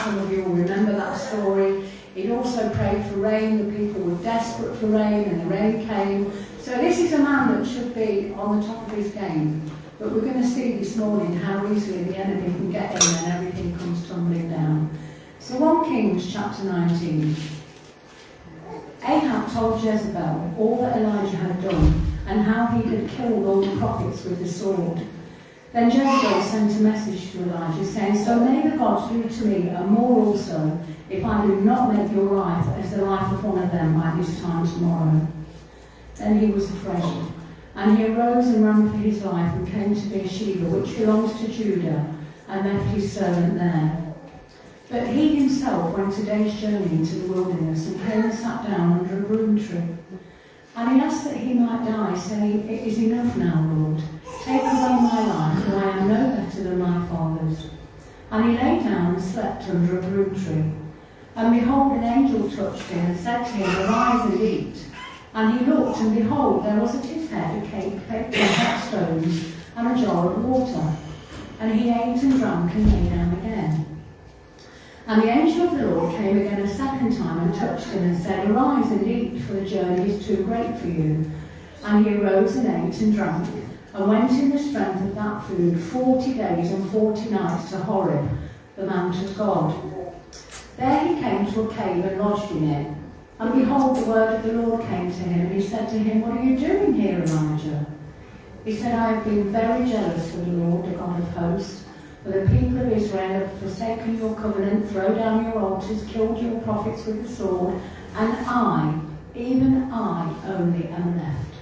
some of you will remember that story. He'd also prayed for rain. The people were desperate for rain, and the rain came. So this is a man that should be on the top of his game. But we're going to see this morning how easily the enemy can get in and everything comes tumbling down. So 1 Kings chapter 19. Ahab told Jezebel all that Elijah had done and how he had killed all the prophets with the sword. Then Jezebel sent a message to Elijah saying, "So may the gods do to me and more also, if I do not make your life as the life of one of them by this time tomorrow." Then he was afraid, and he arose and ran for his life and came to Beersheba, which belongs to Judah, and left his servant there. But he himself went a day's journey into the wilderness and came and sat down under a broom tree. And he asked that he might die, saying, "It is enough now, Lord. Take away my life, for I am no better than my fathers." And he lay down and slept under a broom tree. And behold, an angel touched him and said to him, "Arise and eat." And he looked, and behold, there was at his head a cake baked on hot stones and a jar of water. And he ate and drank and lay down again. And the angel of the Lord came again a second time and touched him and said, "Arise and eat, for the journey is too great for you." And he arose and ate and drank, and went in the strength of that food 40 days and 40 nights to Horeb, the mount of God. There he came to a cave and lodged in it. And behold, the word of the Lord came to him, and he said to him, "What are you doing here, Elijah?" He said, "I have been very jealous for the Lord, the God of hosts. For the people of Israel have forsaken your covenant, thrown down your altars, killed your prophets with the sword, and I, even I only am left.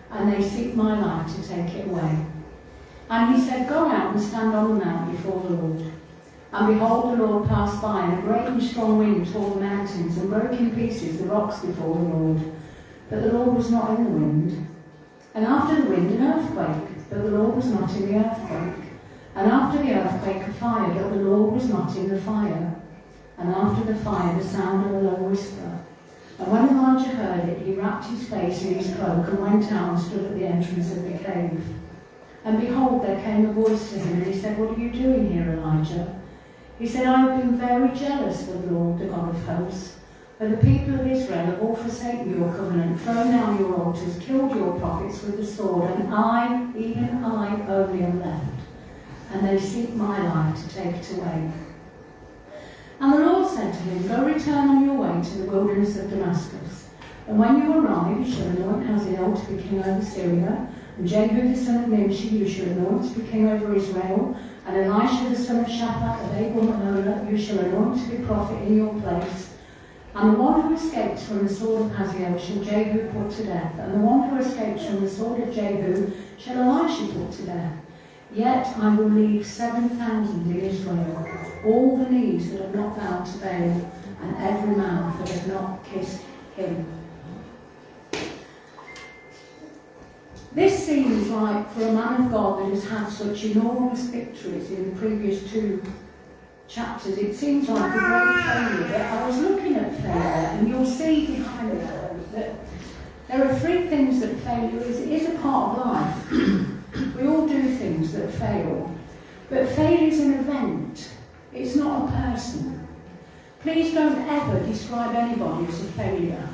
And they seek my life to take it away." And he said, "Go out and stand on the mount before the Lord." And behold, the Lord passed by, and a great and strong wind tore the mountains and broke in pieces the rocks before the Lord. But the Lord was not in the wind. And after the wind, an earthquake, but the Lord was not in the earthquake. And after the earthquake, a fire, but the Lord was not in the fire. And after the fire, the sound of a low whisper. And when Elijah heard it, he wrapped his face in his cloak and went out and stood at the entrance of the cave. And behold, there came a voice to him, and he said, "What are you doing here, Elijah?" He said, "I have been very jealous for the Lord, the God of hosts. For the people of Israel have all forsaken your covenant, thrown down your altars, killed your prophets with the sword, and I, even I, only am left. And they seek my life to take it away." And the Lord said to him, "Go return on your way to the wilderness of Damascus. And when you arrive, you shall anoint Hazael to be king over Syria, and Jehu the son of Nimshi you shall anoint to be king over Israel, and Elisha the son of Shaphat of Abel-Meholah you shall anoint to be prophet in your place. And the one who escapes from the sword of Hazael shall Jehu put to death, and the one who escapes from the sword of Jehu shall Elisha put to death. Yet I will leave 7,000 in Israel, all the knees that have not bowed to Baal, and every mouth that has not kissed him." This seems like, for a man of God that has had such enormous victories in the previous 2 chapters, it seems like a great failure. But I was looking at failure, and you'll see behind that there are 3 things that failure is. It is a part of life. We all do things that fail. But failure is an event. It's not a person. Please don't ever describe anybody as a failure.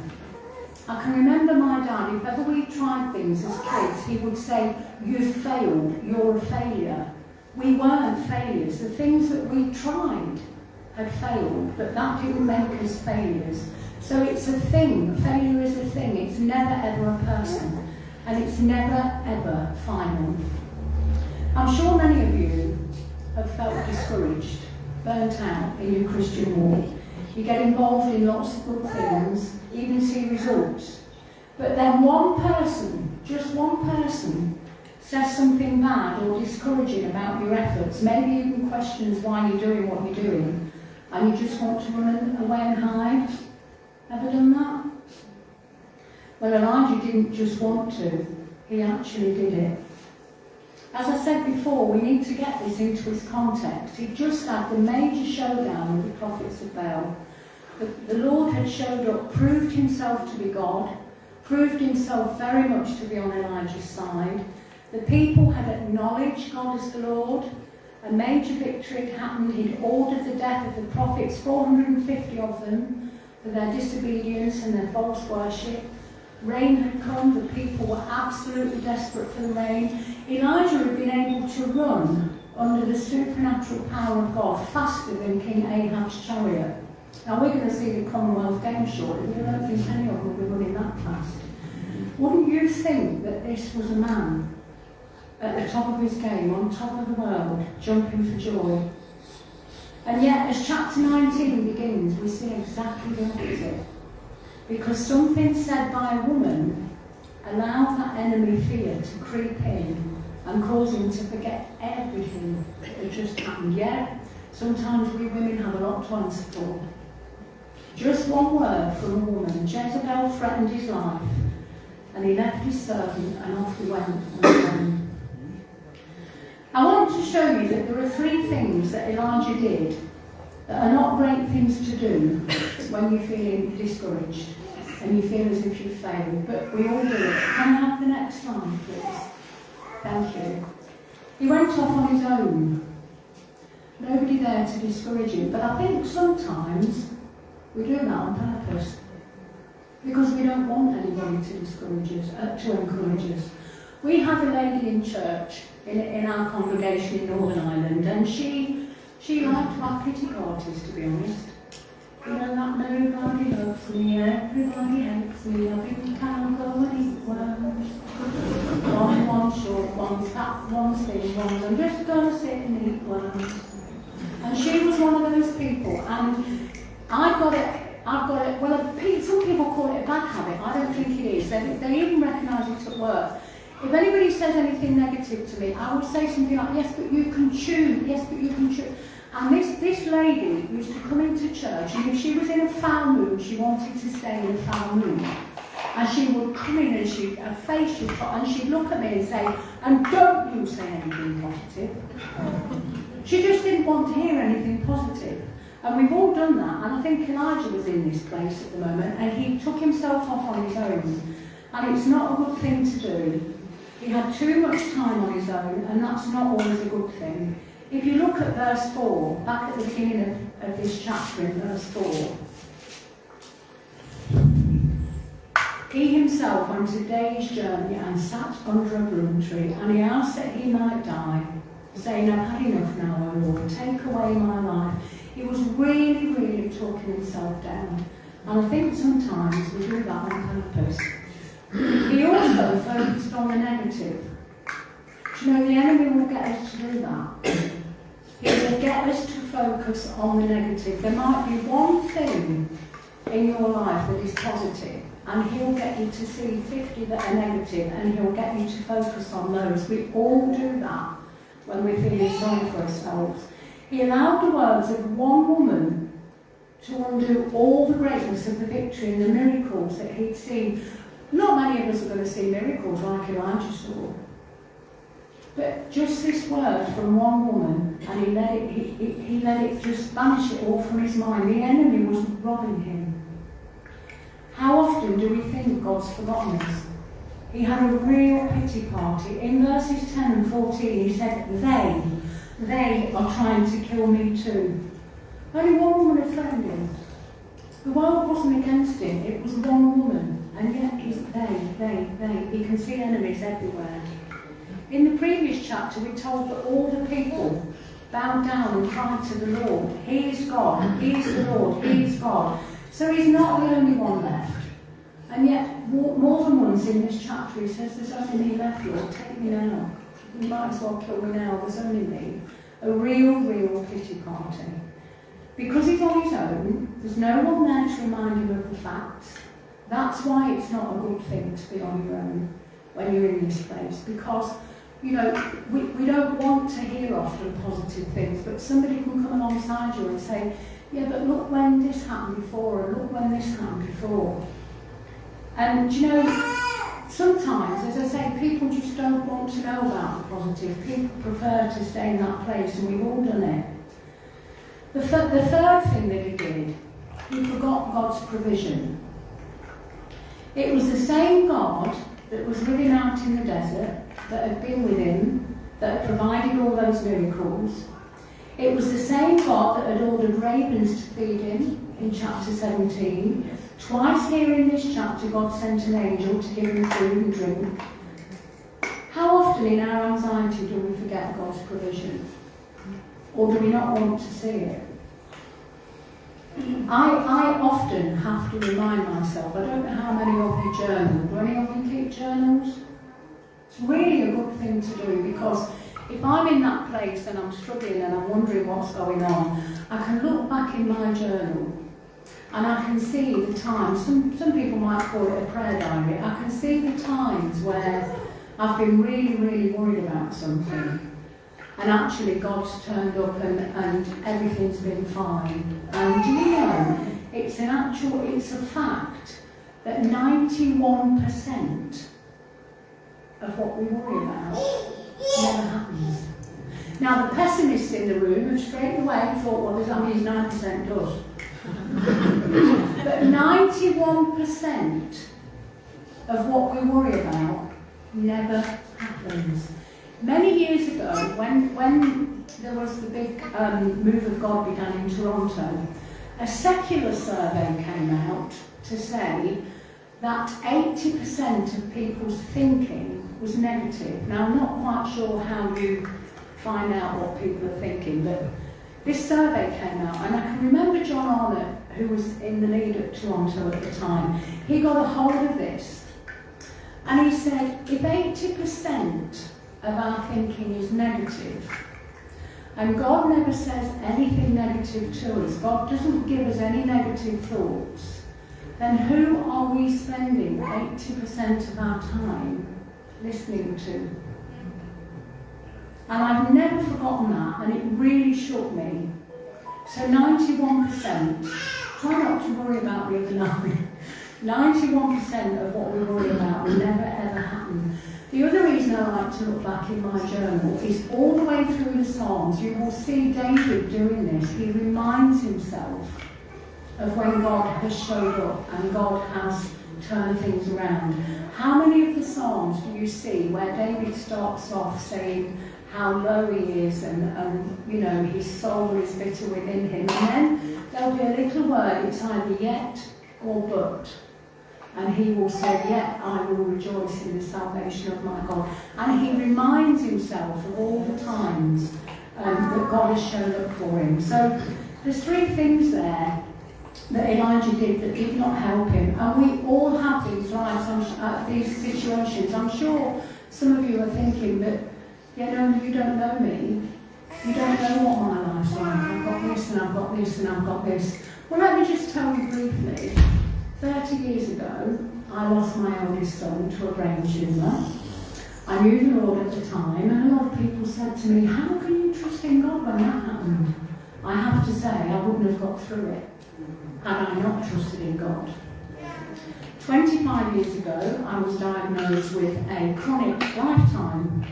I can remember my dad, if ever we tried things as kids, he would say, "You failed, you're a failure." We weren't failures. The things that we tried had failed, but that didn't make us failures. So it's a thing. Failure is a thing. It's never ever a person. And it's never ever final. I'm sure many of you have felt discouraged, burnt out in your Christian walk. You get involved in lots of good things, even see results. But then one person, just one person, says something bad or discouraging about your efforts, maybe even questions why you're doing what you're doing, and you just want to run away and hide. Ever done that? Well, Elijah didn't just want to, he actually did it. As I said before, we need to get this into its context. He just had the major showdown with the prophets of Baal. The Lord had showed up, proved himself to be God, proved himself very much to be on Elijah's side. The people had acknowledged God as the Lord, A major victory had happened. He'd ordered the death of the prophets, 450 of them, for their disobedience and their false worship. Rain had come, the people were absolutely desperate for the rain. Elijah had been able to run under the supernatural power of God faster than King Ahab's chariot. Now we're going to see the Commonwealth Games shortly. We don't think any of them will be running that fast. Wouldn't you think that this was a man at the top of his game, on top of the world, jumping for joy? And yet, as chapter 19 begins, we see exactly the opposite. Because something said by a woman allowed that enemy fear to creep in and cause him to forget everything that had just happened. Yeah, sometimes we women have a lot to answer for. Just one word from a woman. Jezebel threatened his life, and he left his servant and off he went on his own. I want to show you that there are 3 things that Elijah did that are not great things to do when you're feeling discouraged and you feel as if you've failed, but we all do it. Can I have the next slide, please? Thank you. He went off on his own. Nobody there to discourage him, but I think sometimes we do that on purpose because we don't want anybody to discourage us, to encourage us. We have a lady in church in our congregation in Northern Ireland, and she liked to have pity parties, to be honest. You know that nobody loves me, everybody hates me, I think I'll go and eat worms. One short, one's fat, one's thin, one's I'm just going to sit and eat worms. And she was one of those people, and I've got it, well, some people call it a bad habit. I don't think it is. They even recognise it at work. If anybody says anything negative to me, I would say something like, yes, but you can chew, yes, but you can chew. And this lady used to come into church, and if she was in a foul mood, she wanted to stay in a foul mood. And she would come in and her face would put, and she'd look at me and say, and don't you say anything positive. She just didn't want to hear anything positive. And we've all done that, and I think Elijah was in this place at the moment, and he took himself off on his own. And it's not a good thing to do. He had too much time on his own, and that's not always a good thing. If you look at verse 4, back at the beginning of this chapter in verse 4, he himself went a day's journey and sat under a broom tree, and he asked that he might die, saying, I've had enough now, O Lord, take away my life. He was really, really talking himself down. And I think sometimes we do that on purpose. He also focused on the negative. Do you know, the enemy will get us to do that. He will get us to focus on the negative. There might be one thing in your life that is positive, and he'll get you to see 50 that are negative, and he'll get you to focus on those. We all do that when we're feeling sorry for ourselves. He allowed the words of one woman to undo all the greatness of the victory and the miracles that he'd seen. Not many of us are going to see miracles like Elijah saw. But just this word from one woman, and he let it just banish it all from his mind. The enemy was robbing him. How often do we think God's forgotten us? He had a real pity party. In verses 10 and 14 he said, they are trying to kill me too. Only one woman had threatened him. The world wasn't against him, it was one woman. And yet he's they. He can see enemies everywhere. In the previous chapter, we're told that all the people bowed down and cried to the Lord. He is God, He is the Lord, He is God. So He's not the only one left. And yet, more than once in this chapter, He says, there's only me left, Lord, take me now. You might as well kill me now, there's only me. A real pity party. Because he's on his own, there's no one there to remind him of the facts. That's why it's not a good thing to be on your own when you're in this place. Because, you know, we don't want to hear often positive things, but somebody can come alongside you and say, yeah, but look when this happened before, or look when this happened before. And, you know, sometimes, as I say, people just don't want to know about the positive. People prefer to stay in that place, and we've all done it. The third thing that he did, he forgot God's provision. It was the same God that was living out in the desert, that had been with him, that had provided all those miracles. It was the same God that had ordered ravens to feed him in chapter 17. Twice here in this chapter, God sent an angel to give him food and drink. How often in our anxiety do we forget God's provision? Or do we not want to see it? I often have to remind myself, I don't know how many of you journal. Do any of you keep journals? It's really a good thing to do, because if I'm in that place and I'm struggling and I'm wondering what's going on, I can look back in my journal and I can see the times, some people might call it a prayer diary, I can see the times where I've been really, really worried about something. And actually God's turned up and everything's been fine. And do you know, it's a fact that 91% of what we worry about never happens. Now the pessimists in the room have straight away thought, well, that means 9% does. But 91% of what we worry about never happens. Many years ago, when there was the big move of God began in Toronto, a secular survey came out to say that 80% of people's thinking was negative. Now, I'm not quite sure how you find out what people are thinking, but this survey came out, and I can remember John Arnott, who was in the lead at Toronto at the time, he got a hold of this, and he said, if 80% of our thinking is negative, and God never says anything negative to us, God doesn't give us any negative thoughts, then who are we spending 80% of our time listening to? And I've never forgotten that, and it really shook me. So 91%, try not to worry about the other 91% of what we worry about will never ever happen. The other reason I like to look back in my journal is all the way through the Psalms, you will see David doing this. He reminds himself of when God has showed up and God has turned things around. How many of the Psalms do you see where David starts off saying how low he is and you know, his soul is bitter within him, and then there'll be a little word, it's either yet or but. And he will say, yet I will rejoice in the salvation of my God. And he reminds himself of all the times that God has shown up for him. So there's three things there that Elijah did that did not help him. And we all have these lives, these situations. I'm sure some of you are thinking that, you know, you don't know me. You don't know what my life's like. I've got this and I've got this and I've got this. Well, let me just tell you briefly. 30 years ago, I lost my oldest son to a brain tumour. I knew the Lord at the time, and a lot of people said to me, how can you trust in God when that happened? I have to say, I wouldn't have got through it had I not trusted in God. 25 years ago, I was diagnosed with a chronic lifetime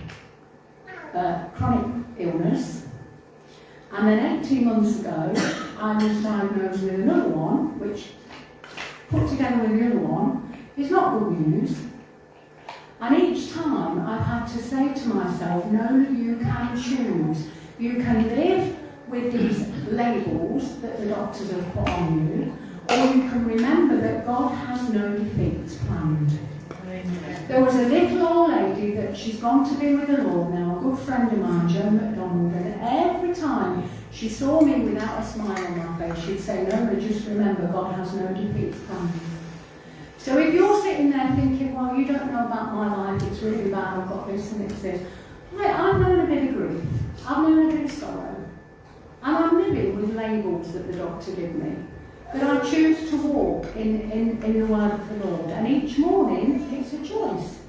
chronic illness, and then 18 months ago, I was diagnosed with another one, which put together with the other one, is not good news. And each time I've had to say to myself, no, you can choose. You can live with these labels that the doctors have put on you, or you can remember that God has no defeats planned. There was a little old lady that she's gone to be with the Lord now, a good friend of mine, Joan McDonald, and every time she saw me without a smile on my face, she'd say, no, but just remember, God has no defeats planned. So if you're sitting there thinking, well, you don't know about my life, it's really bad, I've got this and it's this. Right, I've known a bit of grief, I've known a bit of sorrow, and I'm living with labels that the doctor gave me. But I choose to walk in the word of the Lord, and each morning it's a choice.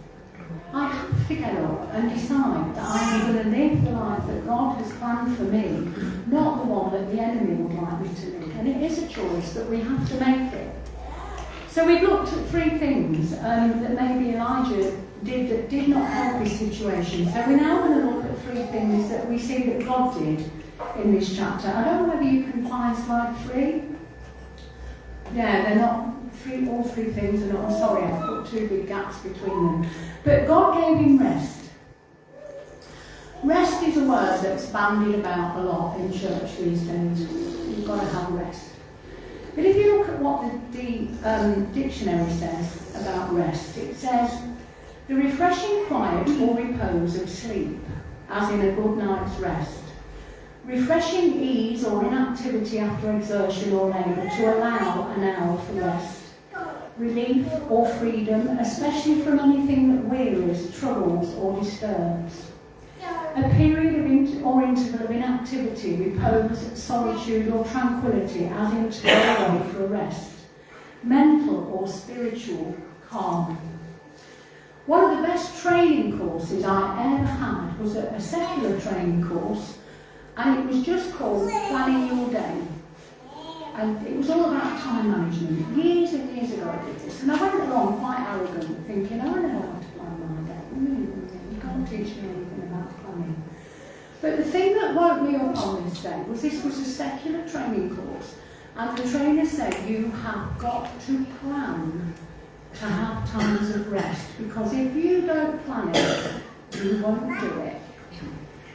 I have to get up and decide that I'm going to live the life that God has planned for me, not the one that the enemy would like me to live. And it is a choice that we have to make it. So we've looked at three things that maybe Elijah did that did not help his situation. So we're now going to look at three things that we see that God did in this chapter. I don't know whether you can find slide 3. Yeah, they're not all three things are not. Sorry, I've put two big gaps between them. But God gave him rest. Rest is a word that's bandied about a lot in church these days. You've got to have rest. But if you look at what the dictionary says about rest, it says, the refreshing quiet or repose of sleep, as in a good night's rest. Refreshing ease or inactivity after exertion or labour to allow an hour for rest. Relief or freedom, especially from anything that wearies, troubles or disturbs. A period of interval of inactivity, repose, solitude or tranquility, as in to go away for a rest. Mental or spiritual calm. One of the best training courses I ever had was a secular training course, and it was just called Planning Your Day. And it was all about time management. Years and years ago I did this, and I went along quite arrogant, thinking, I know how to plan my day. You can't teach me anything about planning. But the thing that woke me up on this day was this was a secular training course, and the trainer said you have got to plan to have times of rest, because if you don't plan it, you won't do it.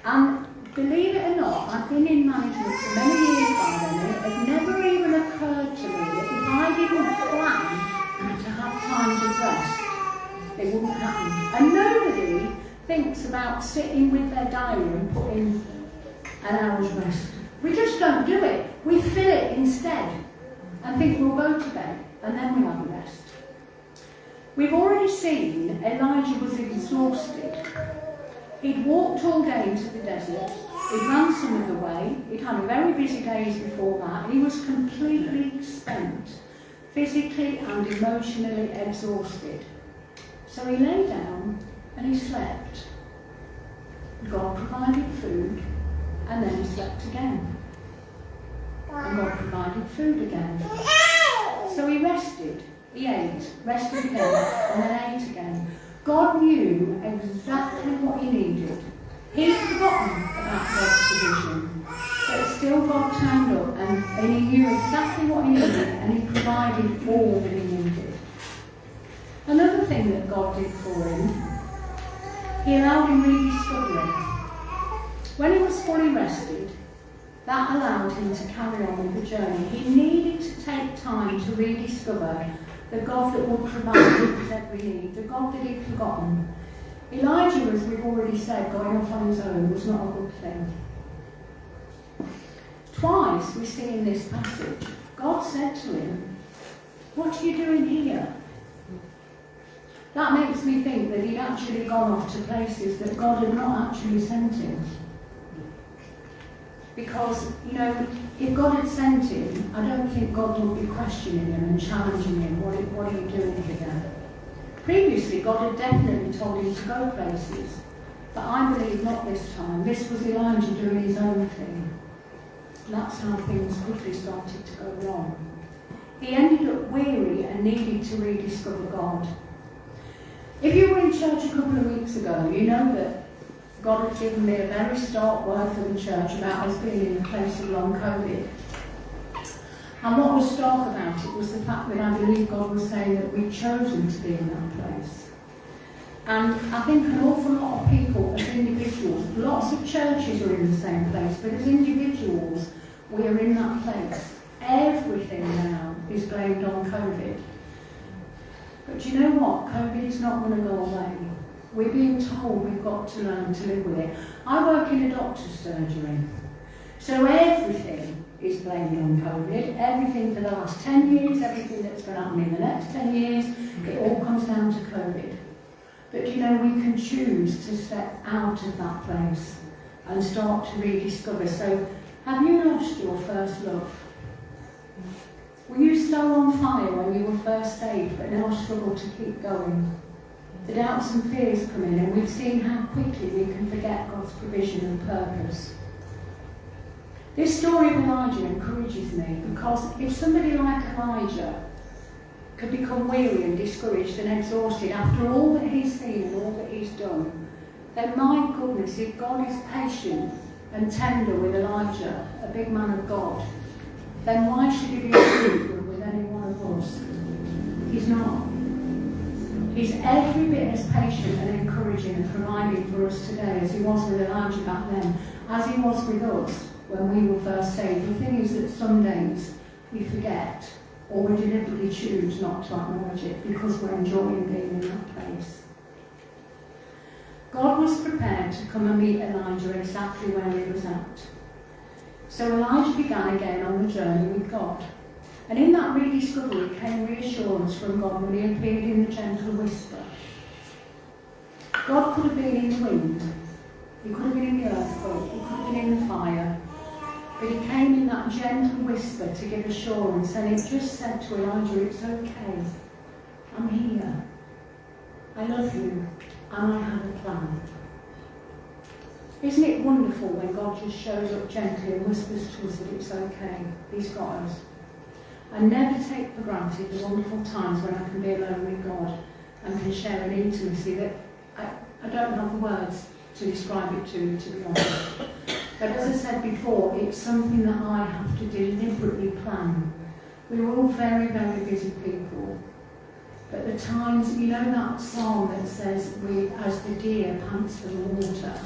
And believe it or not, I've been in management for many years by then, and it had never even occurred to me that if I didn't plan to have times of rest, it wouldn't happen. And nobody thinks about sitting with their diary and putting an hour's rest. We just don't do it. We fill it instead and think we'll go to bed and then we'll have a rest. We've already seen Elijah was exhausted. He'd walked all day into the desert. He'd run some of the way. He'd had a very busy days before that. He was completely spent, physically and emotionally exhausted. So he lay down and he slept. God provided food, and then he slept again. And God provided food again. So he rested, he ate, rested again, and then ate again. God knew exactly what he needed. He'd forgotten about God's provision, but still God turned up and he knew exactly what he needed, and he provided all that he needed. Another thing that God did for him, he allowed him rediscovery. When he was fully rested, that allowed him to carry on with the journey. He needed to take time to rediscover the God that would provide his every need, the God that he'd forgotten. Elijah, as we've already said, going off on his own was not a good thing. Twice we see in this passage, God said to him, "What are you doing here?" That makes me think that he'd actually gone off to places that God had not actually sent him. Because, if God had sent him, I don't think God would be questioning him and challenging him, what are you doing here? Previously, God had definitely told him to go places, but I believe not this time. This was Elijah doing his own thing. That's how things quickly started to go wrong. He ended up weary and needed to rediscover God. If you were in church a couple of weeks ago, you know that God had given me a very stark word for the church about us being in a place of long COVID. And what was stark about it was the fact that I believe God was saying that we'd chosen to be in that place. And I think an awful lot of people as individuals, lots of churches are in the same place, but as individuals, we are in that place. Everything now is blamed on COVID. But you know what? COVID's not going to go away. We're being told we've got to learn to live with it. I work in a doctor's surgery. So everything is blamed on COVID. Everything for the last 10 years, everything that's going to happen in the next 10 years, it all comes down to COVID. But we can choose to step out of that place and start to rediscover. So have you lost your first love? Were you so on fire when you were first saved, but now struggle to keep going? The doubts and fears come in, and we've seen how quickly we can forget God's provision and purpose. This story of Elijah encourages me, because if somebody like Elijah could become weary and discouraged and exhausted after all that he's seen and all that he's done, then my goodness, if God is patient and tender with Elijah, a big man of God, then why should he be different with any one of us? He's not. He's every bit as patient and encouraging and providing for us today as he was with Elijah back then, as he was with us when we were first saved. The thing is that some days we forget, or we deliberately choose not to acknowledge it because we're enjoying being in that place. God was prepared to come and meet Elijah exactly where he was at. So Elijah began again on the journey with God. And in that rediscovery came reassurance from God when he appeared in the gentle whisper. God could have been in the wind, he could have been in the earthquake, he could have been in the fire, but he came in that gentle whisper to give assurance, and it just said to Elijah, it's okay, I'm here, I love you, and I have a plan. Isn't it wonderful when God just shows up gently and whispers to us that it's okay, he's got us? I never take for granted the wonderful times when I can be alone with God and can share an intimacy that I don't have the words to describe it to be honest. But as I said before, it's something that I have to deliberately plan. We're all very, very busy people. But the times, you know that psalm that says, we, as the deer pants for the water,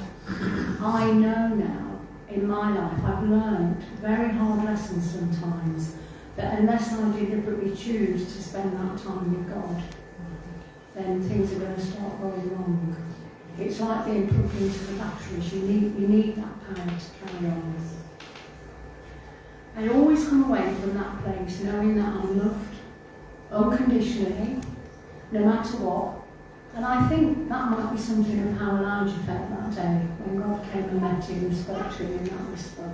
I know now, in my life, I've learned very hard lessons sometimes, that unless I deliberately choose to spend that time with God, then things are going to start going wrong. It's like being plugged into the batteries. You need that power to carry on. I always come away from that place knowing that I'm loved unconditionally, no matter what. And I think that might be something of how Elijah felt that day when God came and met him and spoke to him in that whisper.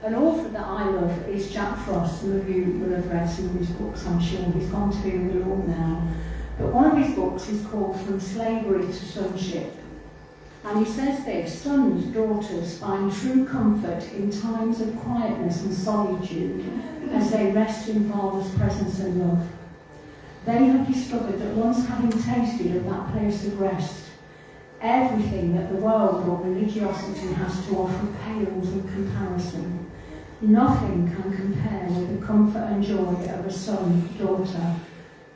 An author that I love is Jack Frost. Some of you will have read some of his books, I'm sure. He's gone to be with the Lord now. But one of his books is called From Slavery to Sonship. And he says this: sons, daughters find true comfort in times of quietness and solitude as they rest in Father's presence and love. They have discovered that once having tasted of that place of rest, everything that the world or religiosity has to offer pales in comparison. Nothing can compare with the comfort and joy of a son, daughter,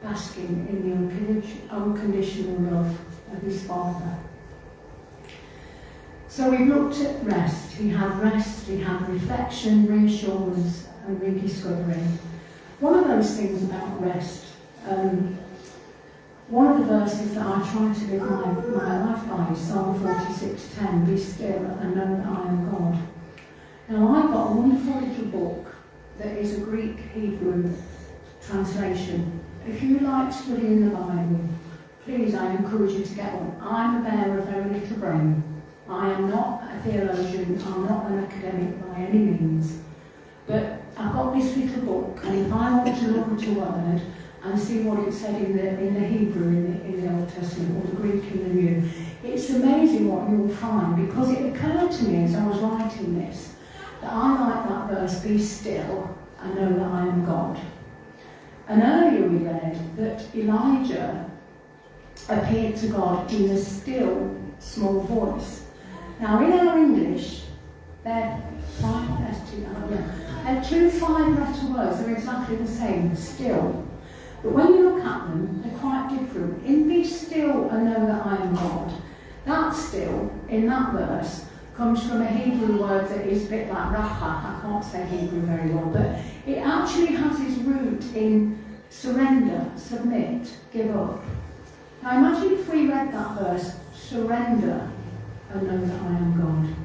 basking in the unconditional love of his Father. So we looked at rest. He had reflection, reassurance, and rediscovery. One of those things about rest, one of the verses that I try to live my life by is Psalm 46:10, be still and know that I am God. Now I've got a wonderful little book that is a Greek Hebrew translation. If you like studying the Bible, please, I encourage you to get one. I'm a bearer of very little brain. I am not a theologian, I'm not an academic by any means. But I've got this little book, and if I want to look at a word and see what it said in the Hebrew in the Old Testament, or the Greek in the New, it's amazing what you'll find, because it occurred to me as I was writing this, that I like that verse, be still and know that I am God. And earlier we read that Elijah appeared to God in a still, small voice. Now in our English, they're two 5-letter words, they're exactly the same, still. But when you look at them, they're quite different. In be still and know that I am God, that still, in that verse, comes from a Hebrew word that is a bit like racha. I can't say Hebrew very well, but it actually has its root in surrender, submit, give up. Now imagine if we read that verse, surrender and know that I am God.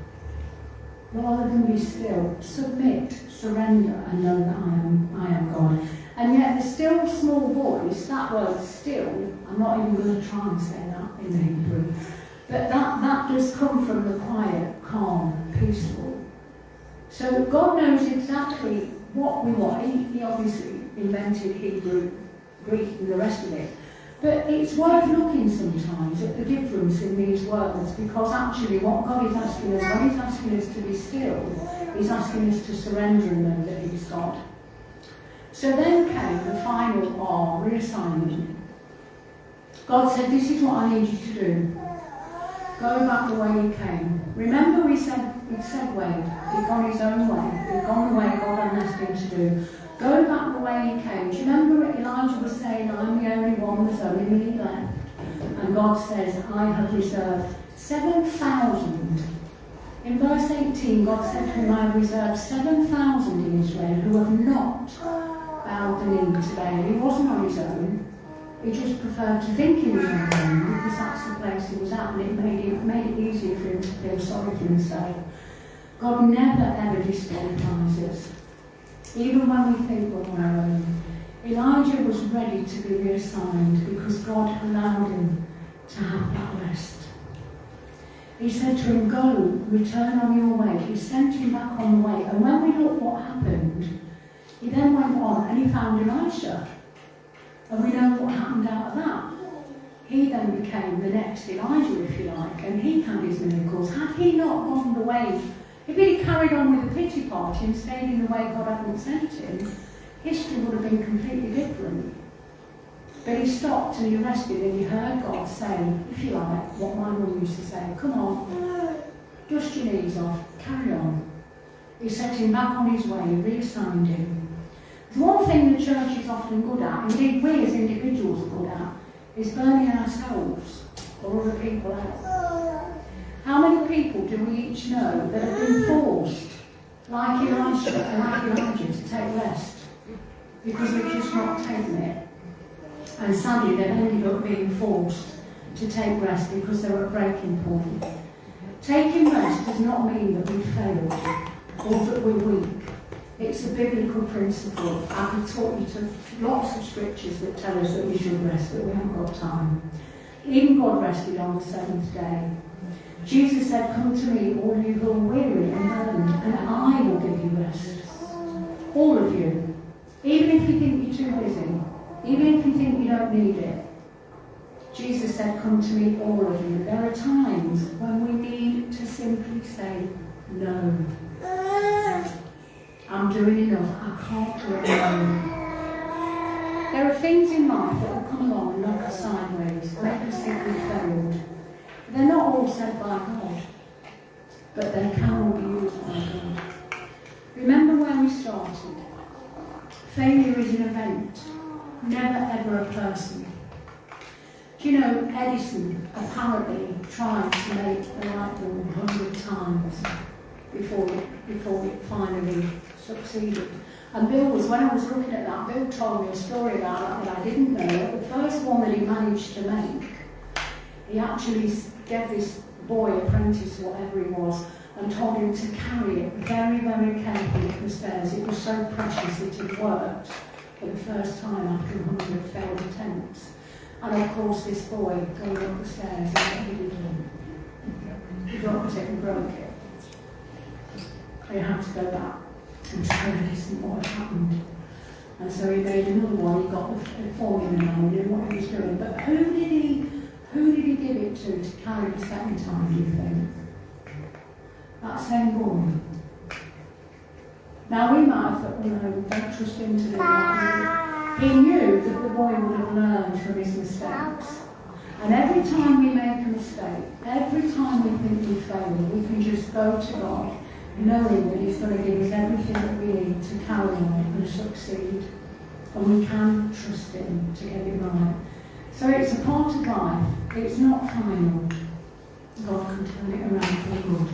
Rather than be still, submit, surrender and know that I am God. And yet the still small voice, that word still, I'm not even going to try and say that in the Hebrew, but that does come from the quiet, calm, peaceful. So God knows exactly what we want. He obviously invented Hebrew, Greek and the rest of it. But it's worth looking sometimes at the difference in these words, because actually what God is asking us, when he's asking us to be still, he's asking us to surrender and know that he's God. So then came the final R, reassignment. God said, this is what I need you to do. Go back the way you came. Remember we said Wade, he'd gone his own way. He'd gone the way God had asked him to do. Go back the way he came. Do you remember Elijah was saying, I'm the only one, there's only me left? And God says, I have reserved 7,000. In verse 18, God said to him, I have reserved 7,000 in Israel who have not bowed the knee to Baal. He wasn't on his own. He just preferred to think he was on his own because that's the place he was at, and it made it easier for him to feel sorry for himself. God never ever disqualifies us, even when we think we're on our own. Elijah was ready to be reassigned because God allowed him to have that rest. He said to him, go, return on your way. He sent him back on the way. And when we look what happened, he then went on and he found Elisha. And we know what happened out of that. He then became the next Elijah, if you like, and he had his miracles. Had he not gone the way, if he carried on with the pity party and stayed in the way God hadn't sent him, history would have been completely different. But he stopped and he rested and he heard God say, if you like, what my mum used to say, come on, dust your knees off, carry on. He set him back on his way, reassigned him. The one thing the church is often good at, indeed we as individuals are good at, is burning ourselves or other people out. How many people do we each know that have been forced, like Elisha and like Elijah, to take rest because they've just not taken it? And sadly, they've ended up being forced to take rest because they're at breaking point. Taking rest does not mean that we failed or that we're weak. It's a biblical principle. I could talk you to lots of scriptures that tell us that we should rest, but we haven't got time. Even God rested on the seventh day. Jesus said, come to me, all you who are weary and burdened, and I will give you rest. All of you. Even if you think you're too busy, even if you think you don't need it. Jesus said, come to me, all of you. There are times when we need to simply say, no. I'm doing enough. I can't do it alone. There are things in life that will come along and knock us sideways, make us think we've failed. They're not all said by God, but they can all be used by God. Remember where we started. Failure is an event, never ever a person. Do you know, Edison apparently tried to make the light bulb 100 times before it finally succeeded. And Bill when I was looking at that, Bill told me a story about that I didn't know. The first one that he managed to make, he actually gave this boy, apprentice, whatever he was, and told him to carry it very, very carefully up the stairs. It was so precious it had worked for the first time after 100 failed attempts. And of course this boy going up the stairs, and what did he do? He dropped it and broke it. He had to go back and tell Edison what had happened. And so he made another one. He got the formula now, he knew what he was doing. But who did he give it to carry the second time, do you think? That same boy. Now we might have thought, don't trust him to do that. He knew that the boy would have learned from his mistakes. And every time we make a mistake, every time we think we fail, we can just go to God, knowing that He's going to give us everything that we need to carry on and succeed. And we can trust Him to get it right. So it's a part of life. It's not final. God can turn it around for good.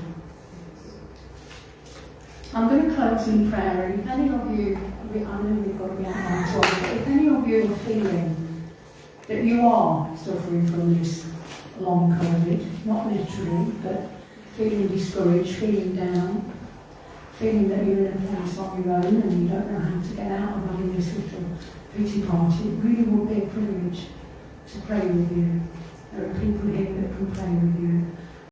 I'm going to close in prayer. And if any of you, I know we've got to be out on top, but if any of you are feeling that you are suffering from this long COVID, not literally, but feeling discouraged, feeling down, feeling that you're in a place on your own and you don't know how to get out of having this little pity party, it really would be a privilege to pray with you.